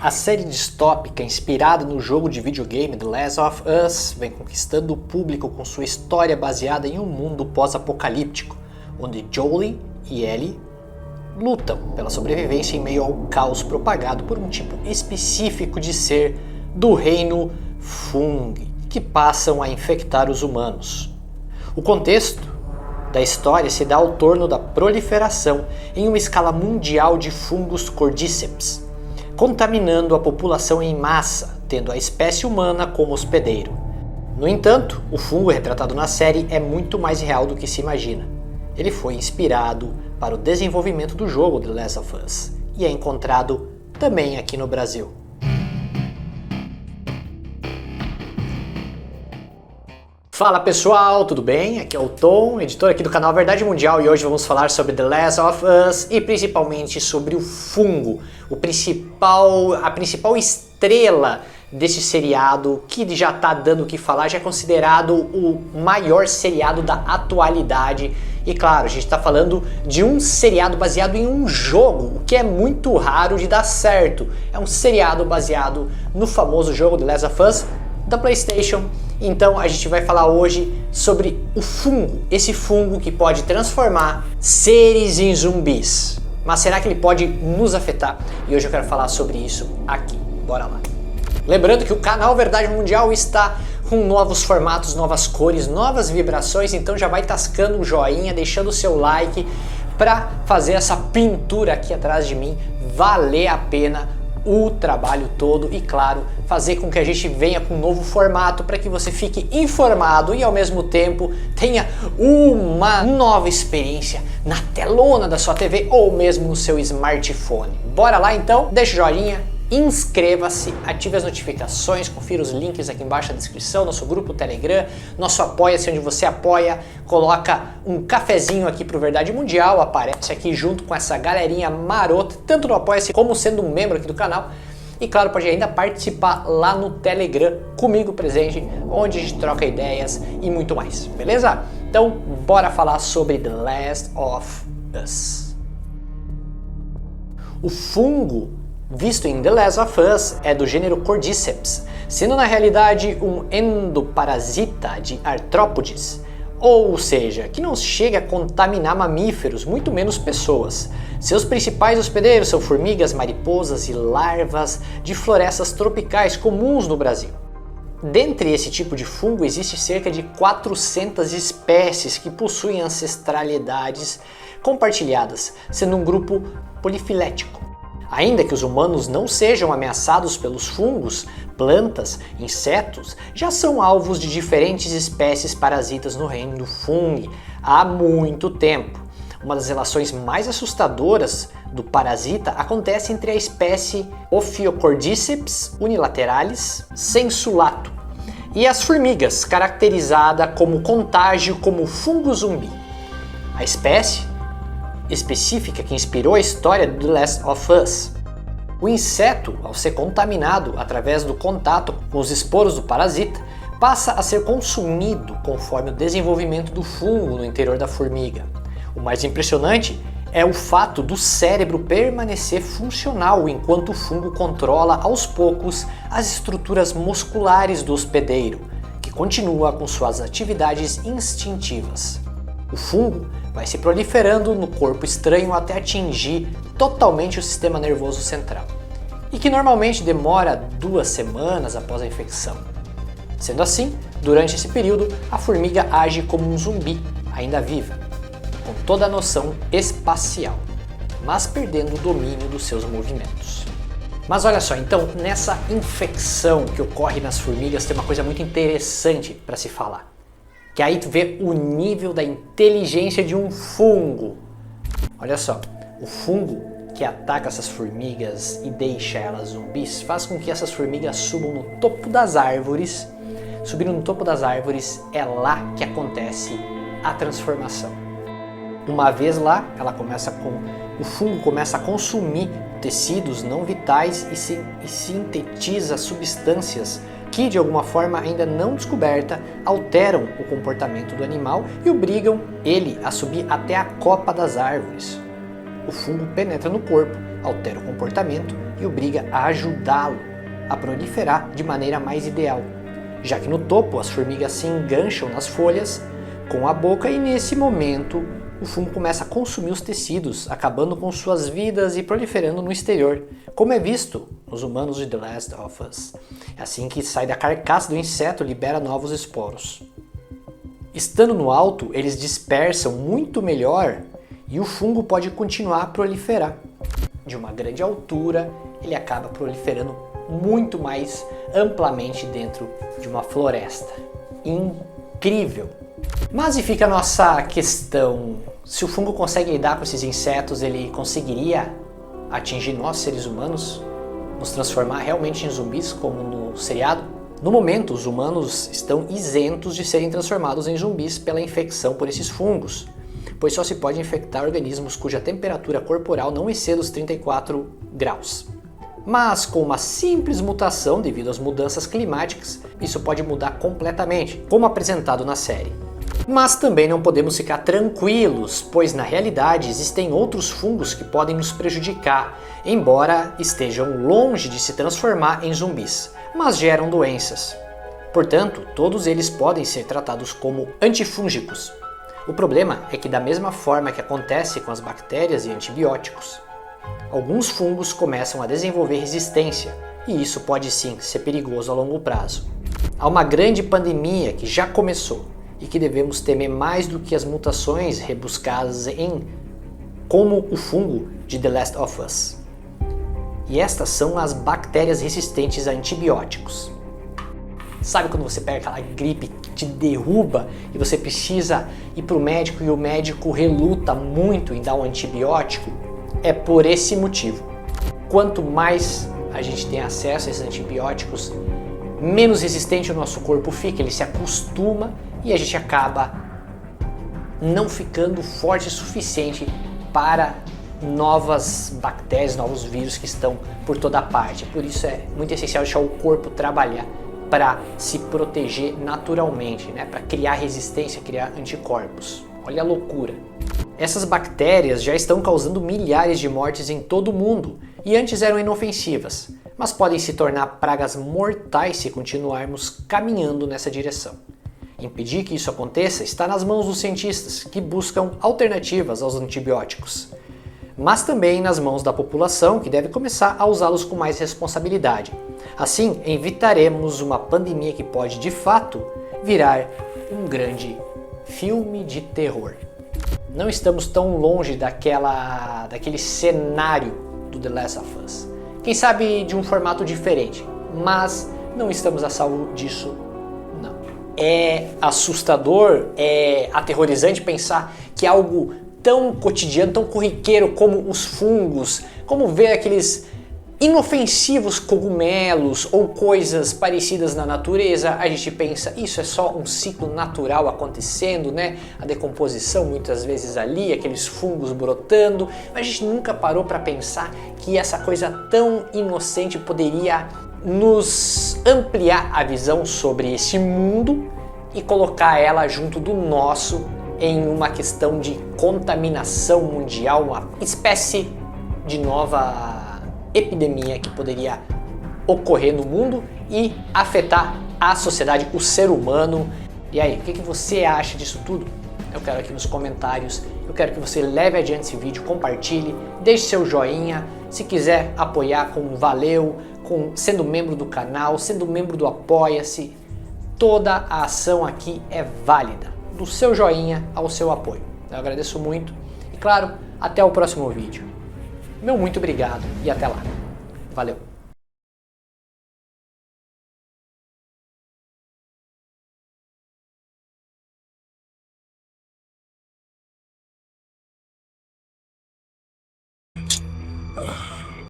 A série distópica inspirada no jogo de videogame The Last of Us vem conquistando o público com sua história baseada em um mundo pós-apocalíptico, onde Joel e Ellie lutam pela sobrevivência em meio ao caos propagado por um tipo específico de ser do reino Fungi, que passam a infectar os humanos. O contexto da história se dá ao torno da proliferação em uma escala mundial de fungos Cordyceps, contaminando a população em massa, tendo a espécie humana como hospedeiro. No entanto, o fungo retratado na série é muito mais real do que se imagina. Ele foi inspirado para o desenvolvimento do jogo The Last of Us e é encontrado também aqui no Brasil. Fala pessoal, tudo bem? Aqui é o Tom, editor aqui do canal Verdade Mundial, e hoje vamos falar sobre The Last of Us e principalmente sobre o fungo, a principal estrela desse seriado que já está dando o que falar, já é considerado o maior seriado da atualidade. E claro, a gente está falando de um seriado baseado em um jogo, o que é muito raro de dar certo. É um seriado baseado no famoso jogo The Last of Us da PlayStation. Então a gente vai falar hoje sobre o fungo, esse fungo que pode transformar seres em zumbis. Mas será que ele pode nos afetar? E hoje eu quero falar sobre isso aqui. Bora lá. Lembrando que o canal Verdade Mundial está com novos formatos, novas cores, novas vibrações, então já vai tascando o joinha, deixando o seu like para fazer essa pintura aqui atrás de mim valer a pena o trabalho todo e, claro, fazer com que a gente venha com um novo formato para que você fique informado e ao mesmo tempo tenha uma nova experiência na telona da sua TV ou mesmo no seu smartphone. Bora lá então, deixa o joinha, inscreva-se, ative as notificações, confira os links aqui embaixo na descrição, nosso grupo Telegram, nosso Apoia-se, onde você apoia, coloca um cafezinho aqui pro Verdade Mundial, aparece aqui junto com essa galerinha marota, tanto no Apoia-se como sendo um membro aqui do canal. E claro, pode ainda participar lá no Telegram comigo presente, onde a gente troca ideias e muito mais, beleza? Então, bora falar sobre The Last of Us. O fungo visto em The Last of Us é do gênero Cordyceps, sendo na realidade um endoparasita de artrópodes, ou seja, que não chega a contaminar mamíferos, muito menos pessoas. Seus principais hospedeiros são formigas, mariposas e larvas de florestas tropicais comuns no Brasil. Dentre esse tipo de fungo existe cerca de 400 espécies que possuem ancestralidades compartilhadas, sendo um grupo polifilético. Ainda que os humanos não sejam ameaçados pelos fungos, plantas, insetos já são alvos de diferentes espécies parasitas no reino do fungo há muito tempo. Uma das relações mais assustadoras do parasita acontece entre a espécie Ophiocordyceps unilateralis sensulato e as formigas, caracterizada como contágio como fungo zumbi. A espécie específica que inspirou a história do The Last of Us. O inseto, ao ser contaminado através do contato com os esporos do parasita, passa a ser consumido conforme o desenvolvimento do fungo no interior da formiga. O mais impressionante é o fato do cérebro permanecer funcional enquanto o fungo controla aos poucos as estruturas musculares do hospedeiro, que continua com suas atividades instintivas. O fungo vai se proliferando no corpo estranho até atingir totalmente o sistema nervoso central, e que normalmente demora 2 semanas após a infecção. Sendo assim, durante esse período, a formiga age como um zumbi, ainda viva, com toda a noção espacial, mas perdendo o domínio dos seus movimentos. Mas olha só, então, nessa infecção que ocorre nas formigas tem uma coisa muito interessante para se falar. Que aí tu vê o nível da inteligência de um fungo. Olha só, o fungo que ataca essas formigas e deixa elas zumbis faz com que essas formigas subam no topo das árvores. Subindo no topo das árvores é lá que acontece a transformação. Uma vez lá, o fungo começa a consumir tecidos não vitais e sintetiza substâncias que, de alguma forma ainda não descoberta, alteram o comportamento do animal e obrigam ele a subir até a copa das árvores. O fungo penetra no corpo altera o comportamento e obriga a ajudá-lo a proliferar de maneira mais ideal, já que no topo as formigas se engancham nas folhas com a boca e nesse momento o fungo começa a consumir os tecidos, acabando com suas vidas e proliferando no exterior, como é visto nos humanos de The Last of Us. É assim que sai da carcaça do inseto, libera novos esporos. Estando no alto, eles dispersam muito melhor e o fungo pode continuar a proliferar. De uma grande altura, ele acaba proliferando muito mais amplamente dentro de uma floresta. Incrível! Mas e fica a nossa questão, se o fungo consegue lidar com esses insetos, ele conseguiria atingir nós, seres humanos? Nos transformar realmente em zumbis, como no seriado? No momento, os humanos estão isentos de serem transformados em zumbis pela infecção por esses fungos, pois só se pode infectar organismos cuja temperatura corporal não exceda os 34 graus. Mas com uma simples mutação devido às mudanças climáticas, isso pode mudar completamente, como apresentado na série. Mas também não podemos ficar tranquilos, pois na realidade existem outros fungos que podem nos prejudicar, embora estejam longe de se transformar em zumbis, mas geram doenças. Portanto, todos eles podem ser tratados como antifúngicos. O problema é que da mesma forma que acontece com as bactérias e antibióticos, alguns fungos começam a desenvolver resistência, e isso pode sim ser perigoso a longo prazo. Há uma grande pandemia que já começou e que devemos temer mais do que as mutações rebuscadas como o fungo de The Last of Us. E estas são as bactérias resistentes a antibióticos. Sabe quando você pega aquela gripe que te derruba e você precisa ir para o médico e o médico reluta muito em dar um antibiótico? É por esse motivo. Quanto mais a gente tem acesso a esses antibióticos, menos resistente o nosso corpo fica, ele se acostuma e a gente acaba não ficando forte o suficiente para novas bactérias, novos vírus que estão por toda parte. Por isso é muito essencial deixar o corpo trabalhar para se proteger naturalmente, né? Para criar resistência, criar anticorpos. Olha a loucura! Essas bactérias já estão causando milhares de mortes em todo o mundo e antes eram inofensivas, mas podem se tornar pragas mortais se continuarmos caminhando nessa direção. Impedir que isso aconteça está nas mãos dos cientistas, que buscam alternativas aos antibióticos, mas também nas mãos da população, que deve começar a usá-los com mais responsabilidade. Assim, evitaremos uma pandemia que pode, de fato, virar um grande filme de terror. Não estamos tão longe daquele cenário do The Last of Us. Quem sabe de um formato diferente, mas não estamos a salvo disso, não. É assustador, é aterrorizante pensar que algo tão cotidiano, tão corriqueiro como os fungos, como ver aqueles inofensivos cogumelos ou coisas parecidas na natureza, a gente pensa, isso é só um ciclo natural acontecendo, né? A decomposição muitas vezes ali, aqueles fungos brotando, mas a gente nunca parou para pensar que essa coisa tão inocente poderia nos ampliar a visão sobre esse mundo e colocar ela junto do nosso em uma questão de contaminação mundial, uma espécie de nova epidemia que poderia ocorrer no mundo e afetar a sociedade, o ser humano. E aí, o que você acha disso tudo? Eu quero aqui nos comentários, eu quero que você leve adiante esse vídeo, compartilhe, deixe seu joinha, se quiser apoiar com um valeu, sendo membro do canal, sendo membro do Apoia-se, toda a ação aqui é válida, do seu joinha ao seu apoio. Eu agradeço muito e claro, até o próximo vídeo. Meu muito obrigado e até lá. Valeu! Ah.